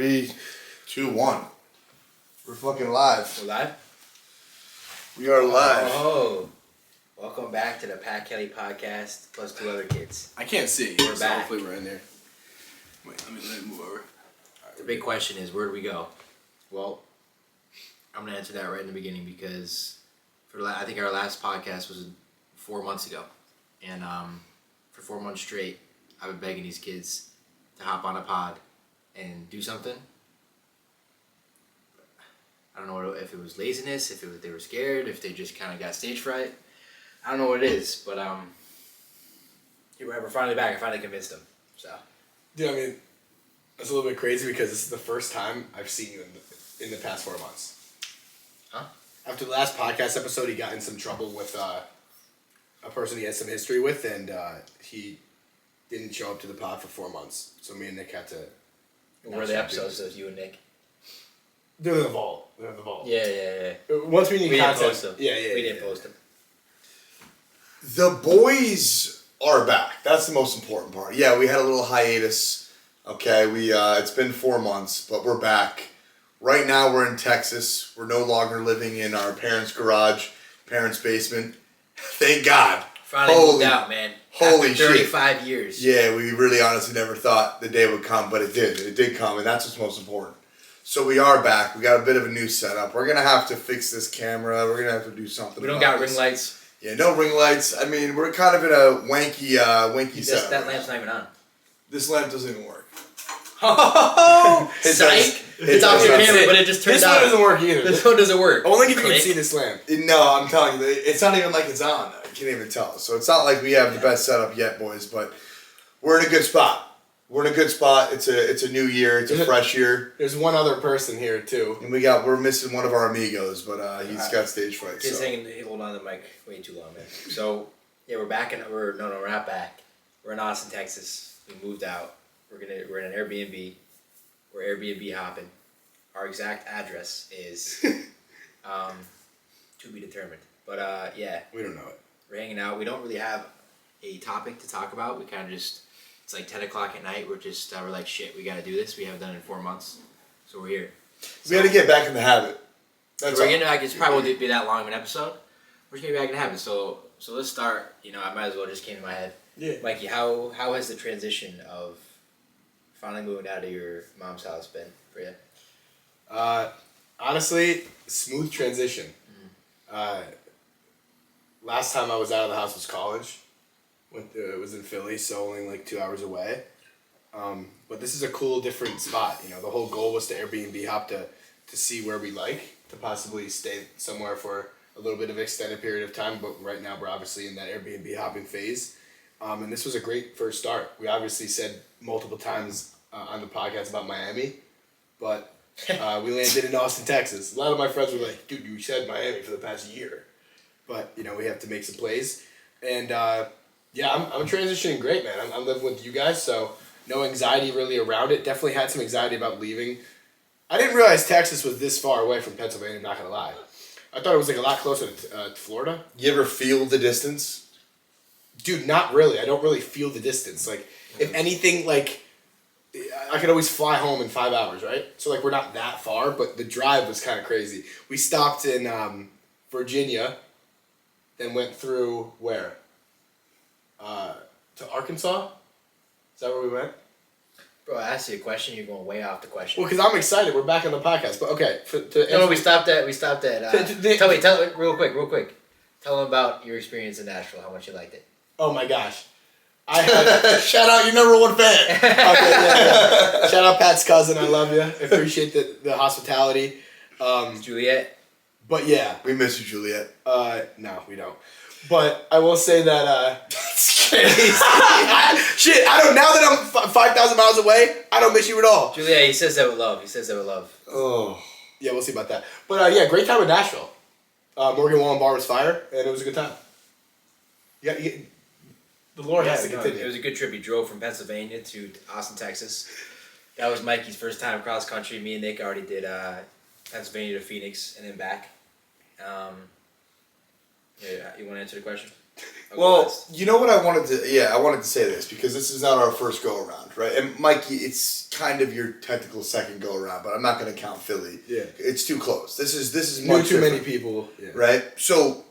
3, 2, 1. We're fucking live. We're live? We are live. Oh. Welcome back to the Pat Kelly podcast plus 2 other kids. I can't see. We're so back. Hopefully we're in there. Wait, let me move over. The big question is, where do we go? Well, I'm going to answer that right in the beginning because I think our last podcast was 4 months ago. And for 4 months straight, I've been begging these kids to hop on a pod and do something. I don't know if it was laziness, if it was they were scared, if they just kind of got stage fright. I don't know what it is, but we're finally back. I finally convinced them. So, Dude, I mean, that's a little bit crazy because this is the first time I've seen you in the past 4 months. Huh? After the last podcast episode, he got in some trouble with a person he had some history with, and he didn't show up to the pod for 4 months. So me and Nick had to. where are the episodes of you and Nick? They're in the vault. Yeah. Once we need We didn't content, post them. Yeah. We didn't post them. The boys are back. That's the most important part. Yeah, we had a little hiatus. Okay, it's been 4 months, but we're back. Right now we're in Texas. We're no longer living in our parents' garage, parents' basement. Thank God. Finally moved out, man. Holy After 35 shit. years. Yeah, we really honestly never thought the day would come, but it did. It did come, and that's what's most important. So we are back. We got a bit of a new setup. We're going to have to fix this camera. We're going to have to do something. We don't got ring lights. Yeah, no ring lights. I mean, we're kind of in a wanky setup. That lamp's not even on. This lamp doesn't even work. Oh, Psych! It's off your camera, but it just turns This out. one doesn't work either. This one doesn't work. Only if you can Click. see this lamp. No, I'm telling you, it's not even like it's on. I can't even tell. So it's not like we have the best setup yet, boys, but we're in a good spot. We're in a good spot. It's a new year. It's a fresh year. There's one other person here too. And we're missing one of our amigos, but he's got stage fright. Kids So. hold on to the mic way too long, man. So, yeah, we're back we're not back. We're in Austin, Texas. We moved out. We're in an Airbnb. We're Airbnb hopping. Our exact address is to be determined. But yeah. We don't know it. We're hanging out. We don't really have a topic to talk about. We kind of just, it's like 10 o'clock at night. We're just, we're like, shit, we got to do this. We haven't done it in 4 months. So we're here. We got to get back in the habit. That's we're all. getting back, it's probably won't be that long of an episode. We're just getting back in the habit. So let's start. I might as well just came to my head. Yeah. Mikey, how has the transition of finally moving out of your mom's house been for you? Honestly, smooth transition. Last time I was out of the house was college. It was in Philly, so only like 2 hours away. But this is a cool, different spot. The whole goal was to Airbnb hop to see where we like, to possibly stay somewhere for a little bit of extended period of time. But right now we're obviously in that Airbnb hopping phase. And this was a great first start. We obviously said multiple times on the podcast about Miami, but we landed in Austin, Texas. A lot of my friends were like, dude, you said Miami for the past year. But, we have to make some plays. And, yeah, I'm transitioning great, man. I'm living with you guys, so no anxiety really around it. Definitely had some anxiety about leaving. I didn't realize Texas was this far away from Pennsylvania, not going to lie. I thought it was like a lot closer to Florida. You ever feel the distance? Dude, not really. I don't really feel the distance. Like, if anything, like, I could always fly home in 5 hours, right? So, like, we're not that far, but the drive was kind of crazy. We stopped in Virginia, then went through where? To Arkansas? Is that where we went? Bro, I asked you a question. You're going way off the question. Well, because I'm excited. We're back on the podcast. But, okay. We stopped at... tell me, real quick. Tell them about your experience in Nashville, how much you liked it. Oh, my gosh. Shout out your number one fan. Okay, yeah. Shout out Pat's cousin. I love you. I appreciate the hospitality. Juliet? But yeah. We miss you, Juliet. No, we don't. But I will say that That's crazy. shit, now that I'm 5,000 miles away, I don't miss you at all. Juliet, he says that with love. Oh. Yeah, we'll see about that. But yeah, great time in Nashville. Morgan Wallen Bar was fire, and it was a good time. The Lord has to continue. It was a good trip. He drove from Pennsylvania to Austin, Texas. That was Mikey's first time cross country. Me and Nick already did Pennsylvania to Phoenix and then back. Yeah, you want to answer the question? Well, you know what I wanted to say this because this is not our first go around, right? And Mikey, it's kind of your technical second go around, but I'm not going to count Philly. Yeah, it's too close. This is much much too different, many people. Yeah. right? So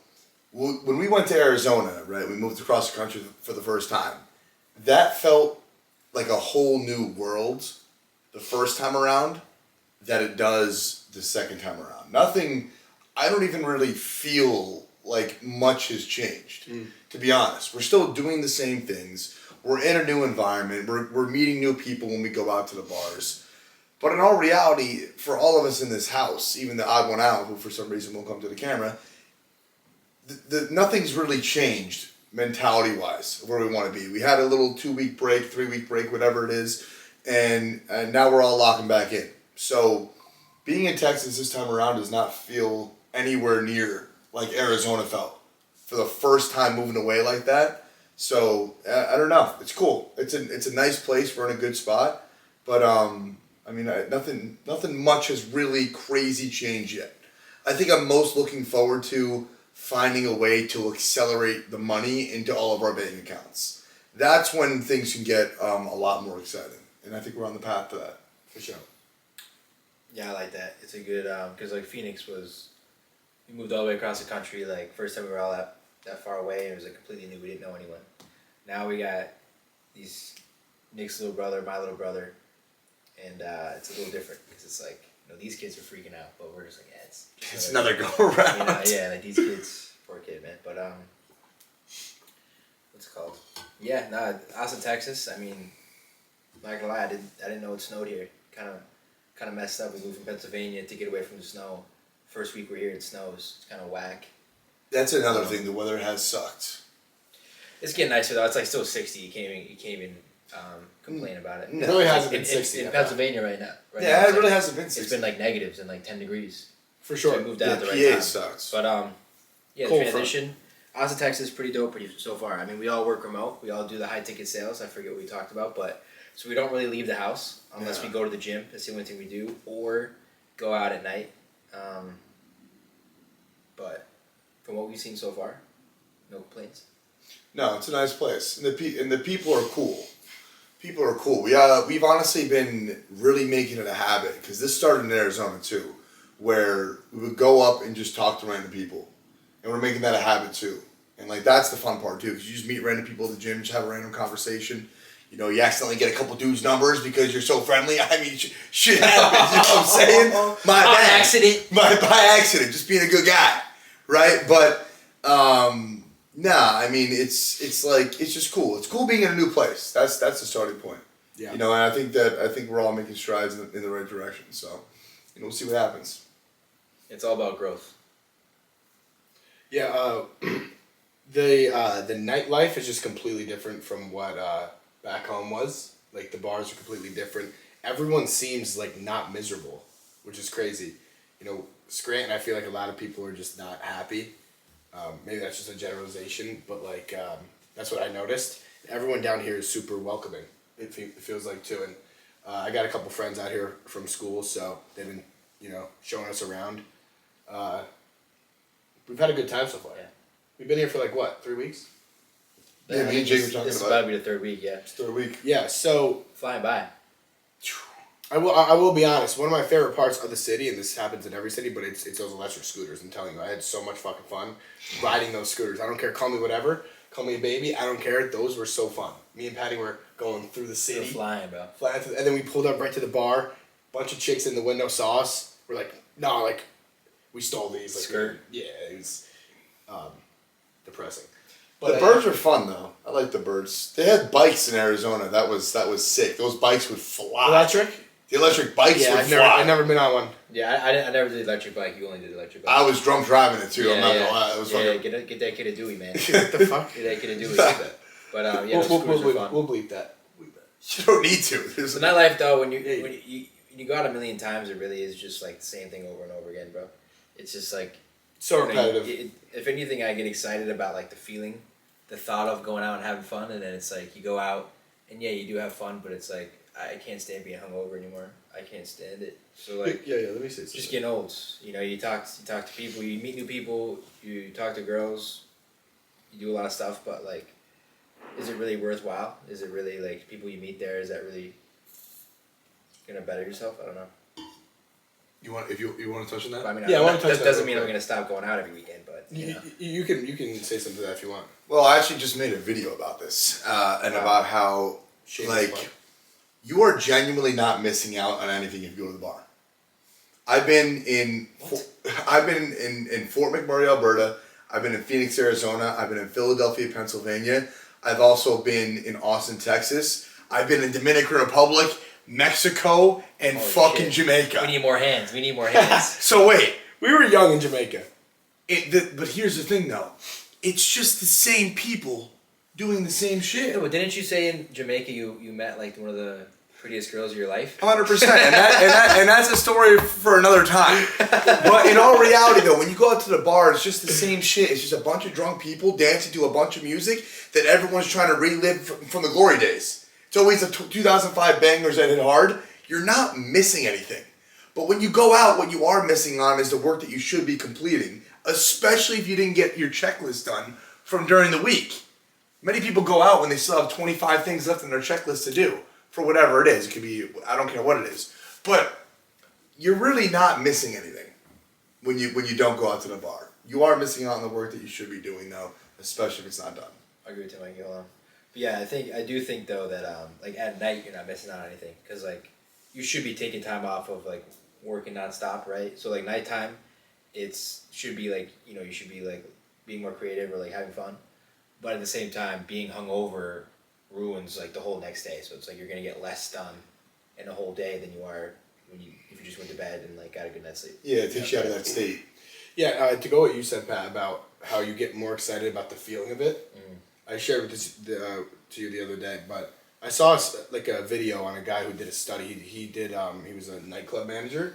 when we went to Arizona, right, we moved across the country for the first time. That felt like a whole new world the first time around that it does the second time around. Nothing. I don't even really feel like much has changed. To be honest, we're still doing the same things. We're in a new environment. We're meeting new people when we go out to the bars. But in all reality, for all of us in this house, even the odd one out, who for some reason won't come to the camera, nothing's really changed mentality-wise where we want to be. We had a little 2-week break, 3-week break, whatever it is, and now we're all locking back in. So being in Texas this time around does not feel anywhere near like Arizona felt for the first time moving away like that. So I don't know. It's cool. It's a nice place. We're in a good spot, but nothing much has really crazy changed yet. I think I'm most looking forward to finding a way to accelerate the money into all of our bank accounts. That's when things can get a lot more exciting, and I think we're on the path to that for sure. Yeah, I like that. It's a good because like Phoenix we moved all the way across the country. Like first time we were all that far away, and it was like completely new. We didn't know anyone. Now we got these Nick's little brother, my little brother, and it's a little different because it's like these kids are freaking out, but we're just like it's another go around. Like these kids, poor kid, man. But what's it called? Yeah, no, Austin, Texas. I mean, not gonna lie, I didn't know it snowed here. Kind of messed up. We moved from Pennsylvania to get away from the snow. First week we're here, it snows. It's kind of whack. That's another thing. The weather has sucked. It's getting nicer though. It's like still 60. You can't even complain about it. It really hasn't been 60 in Pennsylvania right now. Yeah, it really hasn't been 60. It's been like negatives and like 10 degrees. For sure. So I moved out at the right PA time. sucks. But yeah, the Cold transition. Austin, Texas is pretty dope so far. I mean, we all work remote. We all do the high ticket sales. I forget what we talked about, but so we don't really leave the house unless we go to the gym. That's the only thing we do, or go out at night. But from what we've seen so far, no complaints. No, it's a nice place, and the people are cool. People are cool. We've honestly been really making it a habit because this started in Arizona too, where we would go up and just talk to random people, and we're making that a habit too. And like that's the fun part too, because you just meet random people at the gym, just have a random conversation. You accidentally get a couple dudes' numbers because you're so friendly. I mean, shit happens. You know what I'm saying? By accident, just being a good guy, right? But I mean, it's just cool. It's cool being in a new place. That's the starting point. Yeah. And I think we're all making strides in the right direction. So, we'll see what happens. It's all about growth. Yeah. The nightlife is just completely different from what back home was. Like the bars are completely different. Everyone seems like not miserable, which is crazy. Scranton, I feel like a lot of people are just not happy. Maybe that's just a generalization, but like that's what I noticed. Everyone down here is super welcoming. It feels like too, and I got a couple friends out here from school, so they've been showing us around. We've had a good time so far. Yeah. We've been here for like what, 3 weeks? Yeah, me and Jake were talking This is about about to be the third week. Yeah, it's third week. Yeah, so flying by. I will be honest. One of my favorite parts of the city, and this happens in every city, but it's those electric scooters. I'm telling you, I had so much fucking fun riding those scooters. I don't care. Call me whatever. Call me a baby. I don't care. Those were so fun. Me and Patty were going through the city. You're flying, bro. And then we pulled up right to the bar. Bunch of chicks in the window saw us. We're like, no, like, we stole these. Like, Skirt. Yeah, it was depressing. But the birds are fun though. I like the birds. They had bikes in Arizona. That was sick. Those bikes would fly. Electric? The electric bikes would fly. I've never been on one. Yeah, I never did electric bike. You only did electric bike. I was drunk driving it too. Yeah, I'm not gonna lie. It was fucking. Get that kid a Dewey, man. What the fuck? Get that kid a Dewey. But yeah, we'll those are fun. We'll bleep that. You don't need to. The nightlife though, when you go out a million times, it really is just like the same thing over and over again, bro. It's just like so repetitive. If anything, I get excited about like the feeling, the thought of going out and having fun, and then it's like you go out and yeah, you do have fun, but it's like I can't stand being hungover anymore. I can't stand it. So like yeah. Let me say something. Just getting old. You talk to people, you meet new people, you talk to girls. you do a lot of stuff, but like, is it really worthwhile? Is it really like people you meet there? Is that really gonna better yourself? I don't know. You want to touch on that? But, I mean, Yeah, I wanna touch that that doesn't real mean I'm quick. gonna stop going out every weekend, but You can say something to that if you want. Well, I actually just made a video about this and about how Shameless plug. you are genuinely not missing out on anything if you go to the bar. I've been in Fort McMurray, Alberta. I've been in Phoenix, Arizona. I've been in Philadelphia, Pennsylvania. I've also been in Austin, Texas. I've been in Dominican Republic, Mexico, and fucking shit. Jamaica. We need more hands. We need more hands. So wait, We were young in Jamaica. but here's the thing though, it's just the same people doing the same shit. No, but didn't you say in Jamaica you met like one of the prettiest girls of your life? 100%, and that's a story for another time. But in all reality, though, when you go out to the bar, it's just the same shit. It's just a bunch of drunk people dancing to a bunch of music that everyone's trying to relive from the glory days. It's always the 2005 bangers that hit hard. You're not missing anything. But when you go out, what you are missing on is the work that you should be completing, especially if you didn't get your checklist done from during the week. Many people go out when they still have 25 things left in their checklist to do. For whatever it is. It could be, I don't care what it is. But you're really not missing anything when you don't go out to the bar. You are missing out on the work that you should be doing, though, especially if it's not done. I agree with you, Mikey. Hold on. But yeah, I do think though that like at night you're not missing out on anything because like you should be taking time off of like working nonstop, right? So like nighttime, should be like you should be like being more creative or like having fun, but at the same time being hungover ruins like the whole next day. So it's like you're gonna get less done in a whole day than you are if you just went to bed and like got a good night's sleep. Yeah, it takes you out of that state. Yeah, to go what you said, Pat, about how you get more excited about the feeling of it. I shared this to you the other day, but I saw like a video on a guy who did a study. He was a nightclub manager,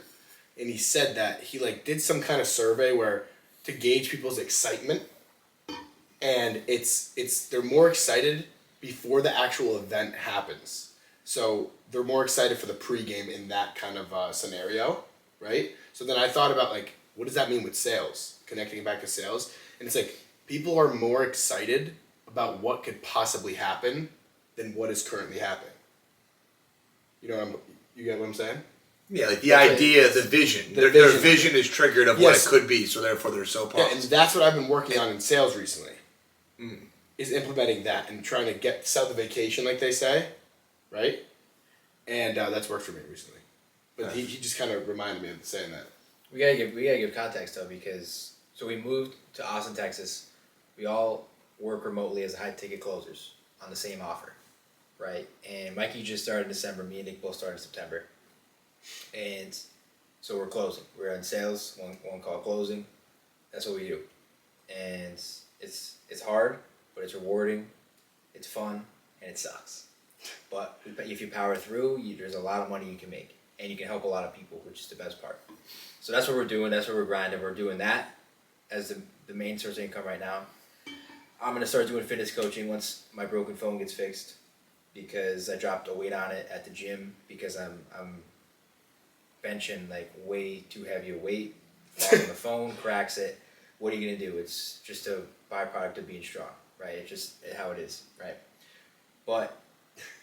and he said that he like did some kind of survey where to gauge people's excitement, and they're more excited before the actual event happens. So they're more excited for the pregame in that kind of scenario, right? So then I thought about like, what does that mean with sales? Connecting it back to sales. And it's like, people are more excited about what could possibly happen than what is currently happening. You get what I'm saying? Yeah, like the idea, the vision. Their vision is triggered of what it could be, so therefore they're so pumped. Yeah, and that's what I've been working on in sales recently. Is implementing that and trying to sell the vacation, like they say, right? And that's worked for me recently. But he just kind of reminded me of saying that. We gotta give context though, because so we moved to Austin, Texas. We all work remotely as high ticket closers on the same offer, right? And Mikey just started in December. Me and Nick both started in September, and so we're closing. We're in sales, one call closing. That's what we do, and it's hard, but it's rewarding, it's fun, and it sucks. But if you power through, there's a lot of money you can make, and you can help a lot of people, which is the best part. So that's what we're doing. That's what we're grinding. We're doing that as the main source of income right now. I'm gonna start doing fitness coaching once my broken phone gets fixed, because I dropped a weight on it at the gym because I'm benching like way too heavy a weight. Falls on the phone, cracks it. What are you gonna do? It's just a byproduct of being strong, right? It's just how it is, right? But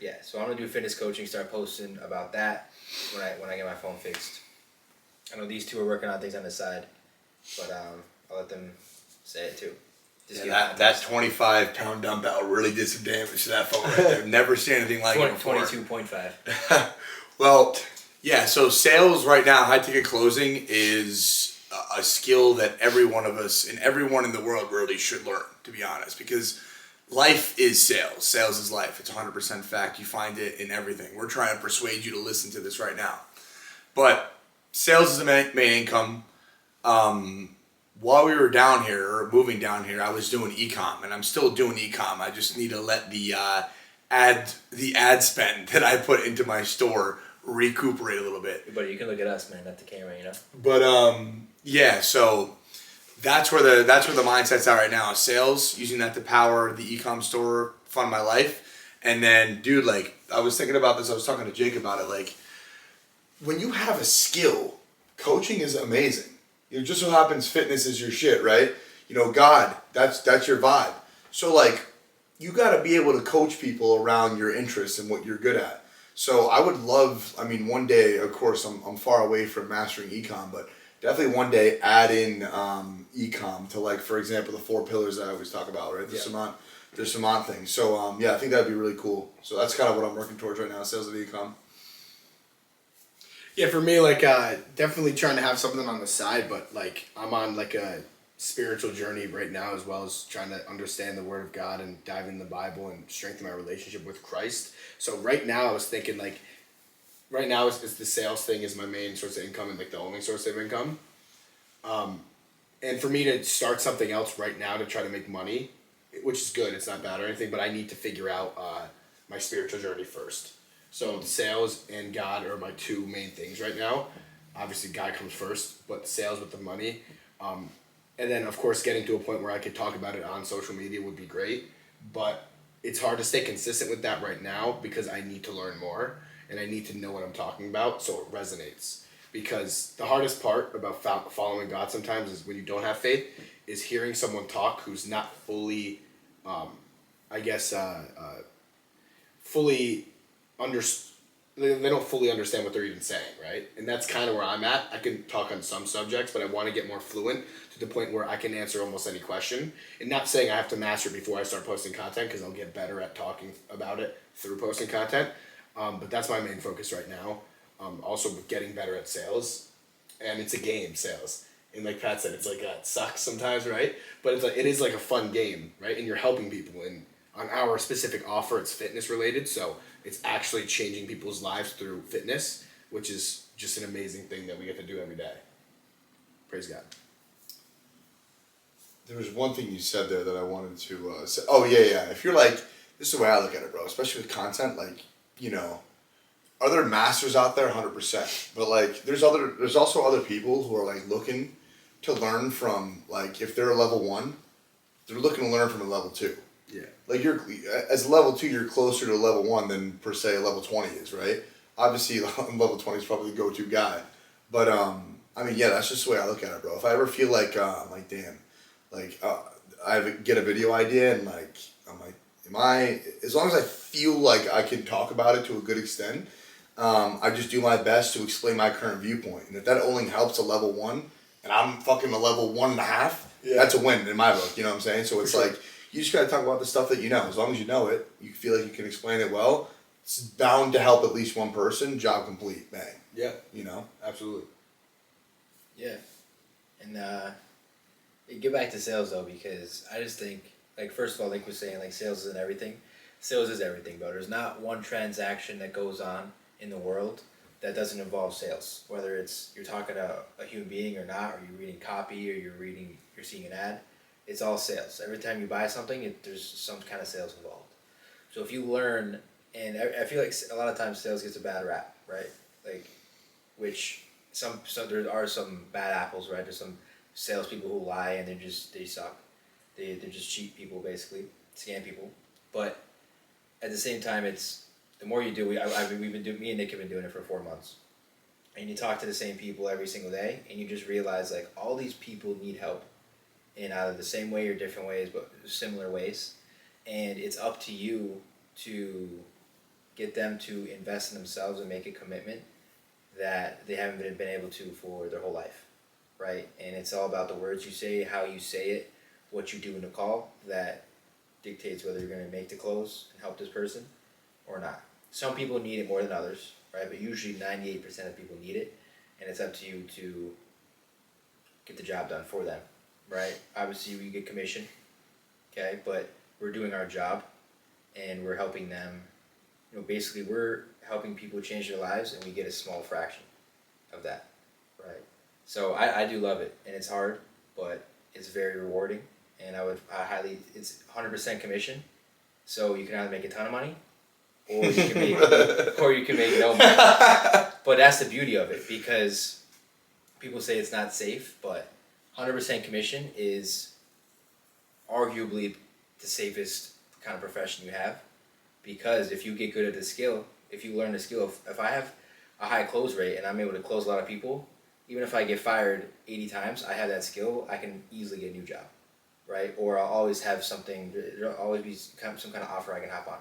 yeah, so I'm gonna do fitness coaching. Start posting about that when I get my phone fixed. I know these two are working on things on the side, but I'll let them say it too. Yeah, that 25-pound dumbbell really did some damage to that phone right there. Never seen anything like it before. 22.5. Well, yeah, so sales right now, high ticket closing is a skill that every one of us and everyone in the world really should learn, to be honest, because life is sales. Sales is life. It's 100% fact. You find it in everything. We're trying to persuade you to listen to this right now. But sales is the main income. While we were down here, or moving down here, I was doing e-com, and I'm still doing e-com. I just need to let the ad spend that I put into my store recuperate a little bit. But you can look at us, man, not the camera, you know. But yeah, so that's where the mindset's at right now. Sales, using that to power the e-com store, fund my life, and then, dude, like I was thinking about this. I was talking to Jake about it. Like, when you have a skill, coaching is amazing. Just so happens fitness is your shit, right? God, that's your vibe. So like, you got to be able to coach people around your interests and what you're good at. So I would love, I mean, one day, of course, I'm far away from mastering ecom, but definitely one day add in ecom to, like, for example, the 4 pillars that I always talk about, right? The Samant thing. So yeah, I think that'd be really cool. So that's kind of what I'm working towards right now, sales of ecom. Yeah, for me, like, definitely trying to have something on the side, but, like, I'm on, like, a spiritual journey right now, as well as trying to understand the Word of God and dive in the Bible and strengthen my relationship with Christ. So right now, I was thinking, like, right now is the sales thing is my main source of income and, like, the only source of income. And for me to start something else right now to try to make money, which is good, it's not bad or anything, but I need to figure out my spiritual journey first. So sales and God are my 2 main things right now. Obviously, God comes first, but sales with the money. And then, of course, getting to a point where I could talk about it on social media would be great. But it's hard to stay consistent with that right now because I need to learn more and I need to know what I'm talking about so it resonates. Because the hardest part about following God sometimes is when you don't have faith is hearing someone talk who's not fully, fully they don't fully understand what they're even saying, right? And that's kind of where I'm at. I can talk on some subjects, but I want to get more fluent to the point where I can answer almost any question. And not saying I have to master it before I start posting content, because I'll get better at talking about it through posting content. But that's my main focus right now. Also getting better at sales. And it's a game, sales. And like Pat said, it's like, it sucks sometimes, right? But it's like, it is like a fun game, right? And you're helping people. And on our specific offer, it's fitness related. So it's actually changing people's lives through fitness, which is just an amazing thing that we get to do every day. Praise God. There was one thing you said there that I wanted to say. Oh, yeah. If you're like, this is the way I look at it, bro, especially with content, like, are there masters out there? 100%. But, like, there's also other people who are, like, looking to learn from, like, if they're a level 1, they're looking to learn from a level 2. Yeah. Like, as a level 2, you're closer to a level 1 than, per se, a level 20 is, right? Obviously, level 20 is probably the go-to guy. But, I mean, yeah, that's just the way I look at it, bro. If I ever feel like, I'm like, damn, like, get a video idea and, like, I'm like, as long as I feel like I can talk about it to a good extent, I just do my best to explain my current viewpoint. And if that only helps a level 1, and I'm fucking a level 1.5, that's a win in my book, you know what I'm saying? So it's like, you just gotta talk about the stuff that you know. As long as you know it, you feel like you can explain it well, it's bound to help at least one person, job complete, bang. Yeah. Absolutely. Yeah. And get back to sales though, because I just think, like, first of all, like we're saying, like, sales isn't everything. Sales is everything, bro. There's not one transaction that goes on in the world that doesn't involve sales. Whether it's you're talking to a human being or not, or you're reading copy, or you're seeing an ad, it's all sales. Every time you buy something, there's some kind of sales involved. So if you learn, and I feel like a lot of times sales gets a bad rap, right? Like, which some there are some bad apples, right? There's some salespeople who lie and they suck. They're just cheat people, basically, scam people. But at the same time, it's the more you do. Me and Nick have been doing it for 4 months, and you talk to the same people every single day, and you just realize, like, all these people need help in either the same way or different ways, but similar ways, and it's up to you to get them to invest in themselves and make a commitment that they haven't been able to for their whole life, right? And it's all about the words you say, how you say it, what you do in the call that dictates whether you're going to make the close and help this person or not. Some people need it more than others, right? But usually 98% of people need it, and it's up to you to get the job done for them, right? Obviously, we get commission, okay? But we're doing our job, and we're helping them. Basically, we're helping people change their lives, and we get a small fraction of that, right? So I do love it, and it's hard, but it's very rewarding, and it's 100% commission, so you can either make a ton of money, or you can make no money. But that's the beauty of it, because people say it's not safe, but 100% commission is arguably the safest kind of profession you have, because if you get good at the skill, if you learn the skill, if I have a high close rate and I'm able to close a lot of people, even if I get fired 80 times, I have that skill, I can easily get a new job, right? Or I'll always have something. There'll always be some kind of offer I can hop on,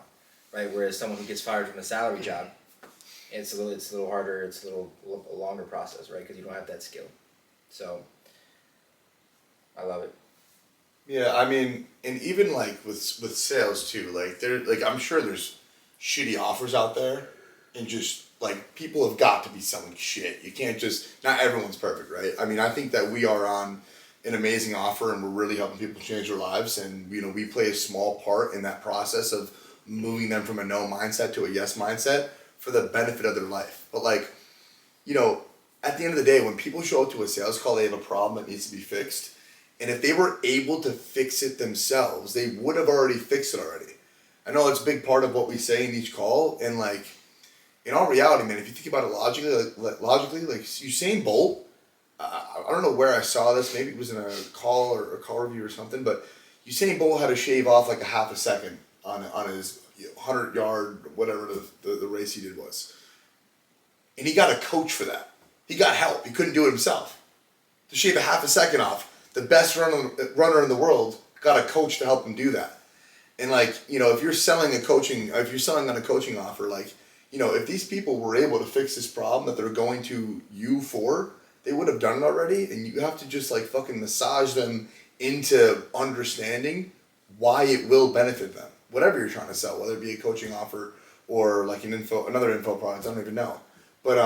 right? Whereas someone who gets fired from a salary job, it's a little harder. It's a longer process, right? Because you don't have that skill. So I love it. Yeah, I mean, and even like with sales too, I'm sure there's shitty offers out there, and just like people have got to be selling shit. You can't just, not everyone's perfect, right? I mean, I think that we are on an amazing offer, and we're really helping people change their lives, and we play a small part in that process of moving them from a no mindset to a yes mindset for the benefit of their life. But at the end of the day, when people show up to a sales call, they have a problem that needs to be fixed. And if they were able to fix it themselves, they would have already fixed it already. I know it's a big part of what we say in each call. And in all reality, man, if you think about it logically, like Usain Bolt, I don't know where I saw this. Maybe it was in a call or a call review or something. But Usain Bolt had to shave off like a half a second on his 100-yard, whatever the race he did was. And he got a coach for that. He got help. He couldn't do it himself. To shave a half a second off, the best runner in the world got a coach to help him do that. And if you're selling on a coaching offer, if these people were able to fix this problem that they're going to you for, they would have done it already. And you have to just fucking massage them into understanding why it will benefit them. Whatever you're trying to sell, whether it be a coaching offer or another info product, I don't even know. But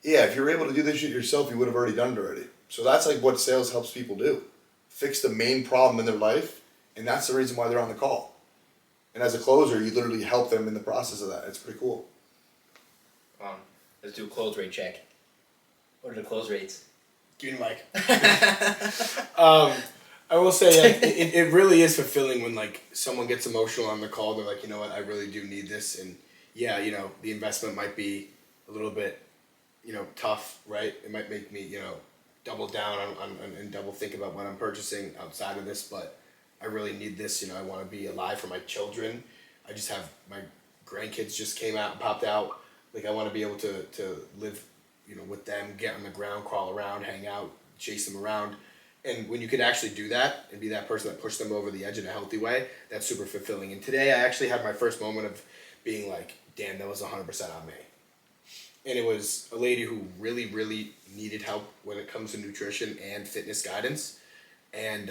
yeah, if you're able to do this shit yourself, you would have already done it already. So that's what sales helps people do. Fix the main problem in their life, and that's the reason why they're on the call. And as a closer, you literally help them in the process of that. It's pretty cool. Let's do a close rate check. What are the close rates? Give me the mic. I will say it really is fulfilling when someone gets emotional on the call. They're like, you know what, I really do need this. And yeah, the investment might be a little bit, tough, right? It might make me, double down on and double think about what I'm purchasing outside of this, but I really need this. I want to be alive for my children. I just have my grandkids just came out and popped out. I want to be able to live, with them, get on the ground, crawl around, hang out, chase them around. And when you could actually do that and be that person that pushed them over the edge in a healthy way, that's super fulfilling. And today I actually had my first moment of being like, damn, that was 100% on me. And it was a lady who really, really needed help when it comes to nutrition and fitness guidance. And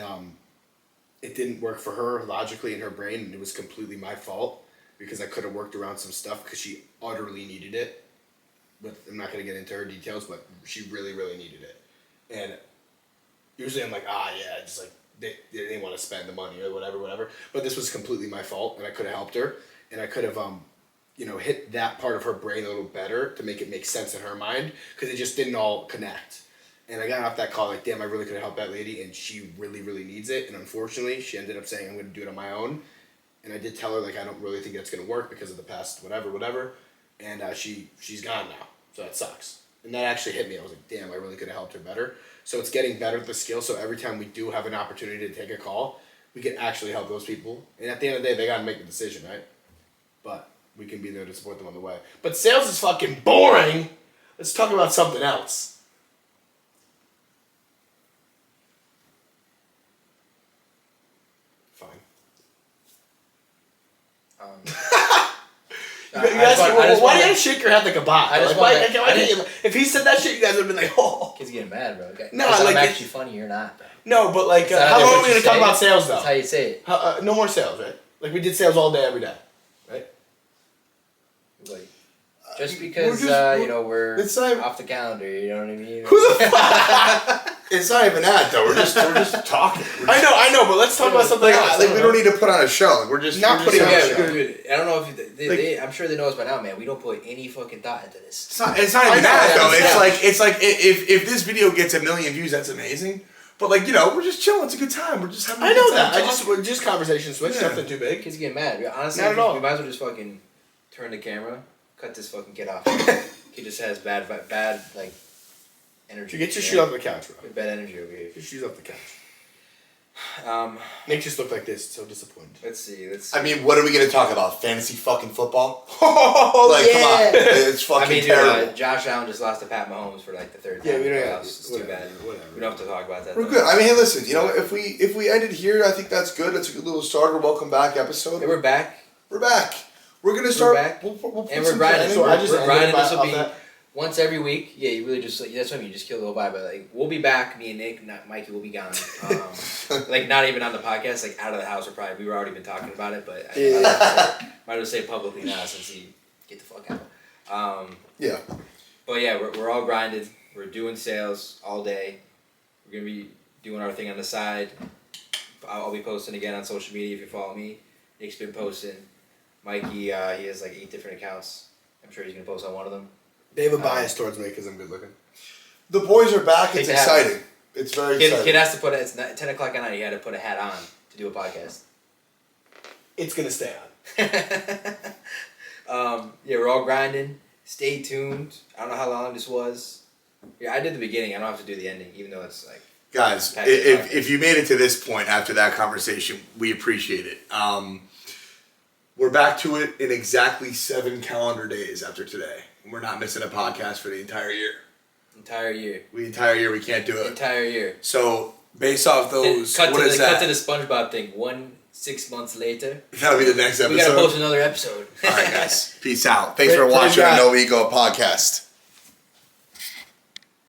it didn't work for her logically in her brain, and it was completely my fault because I could have worked around some stuff because she utterly needed it. But I'm not going to get into her details, but she really, really needed it. And usually I'm like, yeah, just they didn't want to spend the money or whatever. But this was completely my fault, and I could have helped her, and I could have hit that part of her brain a little better to make it make sense in her mind, because it just didn't all connect. And I got off that call damn, I really could have helped that lady, and she really, really needs it. And unfortunately, she ended up saying, I'm going to do it on my own. And I did tell her, I don't really think that's going to work because of the past whatever. And she's gone now, so that sucks. And that actually hit me. I was like, damn, I really could have helped her better. So it's getting better at the skill, so every time we do have an opportunity to take a call, we can actually help those people. And at the end of the day, they got to make the decision, right? But we can be there to support them on the way. But sales is fucking boring. Let's talk about something else. Fine. You guys, why do you shake your head like a bot? If he said that shit, you guys would have been like, oh. Kids getting mad, bro. Okay. No, I'm actually funny. You're not, bro. No, but how long are we going to talk about sales, though? That's how you say it. No more sales, right? We did sales all day, every day, right? Just because, we're off the calendar, you know what I mean? Who the fuck? It's not even that, though. We're just talking. I know, but let's talk about something else. We don't need to put on a show. We're just not putting on a show. I don't know if I'm sure they know us by now, man. We don't put any fucking thought into this. It's not even that, though. It's like if this video gets 1 million views, that's amazing. But we're just chilling. It's a good time. We're just having. I know that. We're just conversation switch. Nothing too big. Kids get mad. Honestly, not at all. We might as well just fucking turn the camera, cut this fucking kid off. He just has bad energy. Get your shoes off the couch, bro. Bad energy over here. Get your shoes off the couch. Nick just looked like this, so disappointed. Let's see. I mean, what are we going to talk about? Fantasy fucking football? Oh, Like, come on. It's fucking terrible. Josh Allen just lost to Pat Mahomes for like the third time. Yeah, we don't have It's too bad. Whatever. We don't have to talk about that. We're good. I mean, hey, listen, you know, if we ended here, I think that's good. That's a good little starter. Welcome back episode. Hey, we're back. We're back. We're going to start. We're back. We'll put And we're some grinding. planning. So I just we're grinding. ended This will by- be of that. once every week. Yeah, you really just that's what I mean. You just kill the whole vibe. But like, we'll be back. Me and Nick, not Mikey, will be gone. Like not even on the podcast. Like out of the house. We were already been talking about it. But might as well say publicly now since he get the fuck out. Yeah. But yeah, we're all grinded. We're doing sales all day. We're gonna be doing our thing on the side. I'll be posting again on social media if you follow me. Nick's been posting. Mikey, he has like 8 different accounts. I'm sure he's gonna post on one of them. They have a bias towards me because I'm good looking. The boys are back. It's Take the hat exciting. It's very exciting. Kid has to put it's 10 o'clock at night. He had to put a hat on to do a podcast. It's gonna stay on. Yeah, we're all grinding. Stay tuned. I don't know how long this was. Yeah, I did the beginning. I don't have to do the ending, even though it's like. Guys, if you made it to this point after that conversation, we appreciate it. We're back to it in exactly 7 calendar days after today. We're not missing a podcast for the entire year. Entire year. The entire year, we can't do it. Entire year. So, based off those, Cut what to is the that? cut to the SpongeBob thing. 6 months later. That'll be the next episode. We gotta post another episode. All right, guys. Peace out. Thanks for watching God. our No Ego podcast.